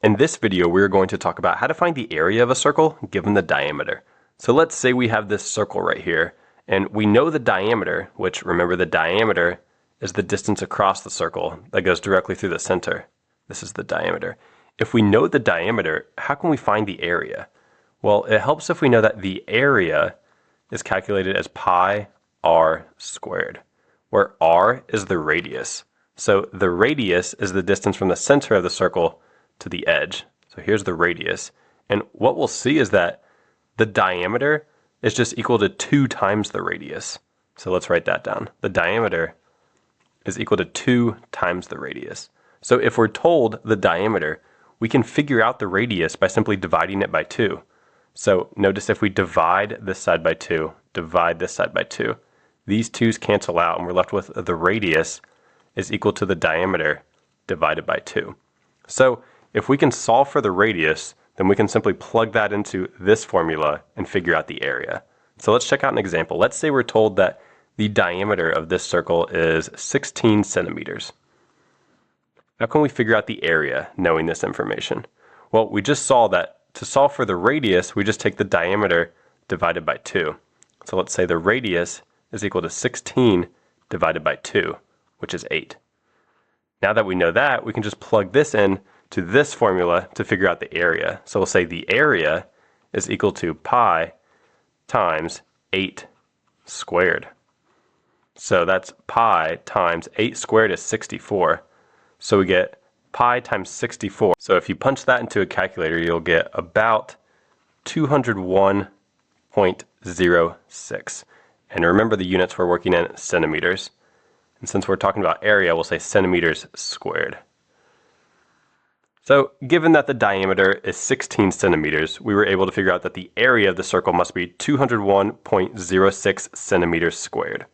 In this video, we're going to talk about how to find the area of a circle given the diameter. So let's say we have this circle right here, and we know the diameter, which remember the diameter is the distance across the circle that goes directly through the center. This is the diameter. If we know the diameter, how can we find the area? Well, it helps if we know that the area is calculated as pi r squared, where r is the radius. So the radius is the distance from the center of the circle to the edge. So here's the radius. And what we'll see is that the diameter is just equal to 2 times the radius. So let's write that down. The diameter is equal to 2 times the radius. So if we're told the diameter, we can figure out the radius by simply dividing it by 2. So notice if we divide this side by 2, divide this side by 2, these 2's cancel out and we're left with the radius is equal to the diameter divided by 2. So if we can solve for the radius, then we can simply plug that into this formula and figure out the area. So let's check out an example. Let's say we're told that the diameter of this circle is 16 centimeters. How can we figure out the area knowing this information? Well, we just saw that to solve for the radius, we just take the diameter divided by 2. So let's say the radius is equal to 16 divided by 2, which is 8. Now that we know that, we can just plug this in to this formula to figure out the area. So we'll say the area is equal to pi times 8 squared. So that's pi times 8 squared is 64. So we get pi times 64. So if you punch that into a calculator, you'll get about 201.06. And remember the units we're working in centimeters. And since we're talking about area, we'll say centimeters squared. So given that the diameter is 16 centimeters, we were able to figure out that the area of the circle must be 201.06 centimeters squared.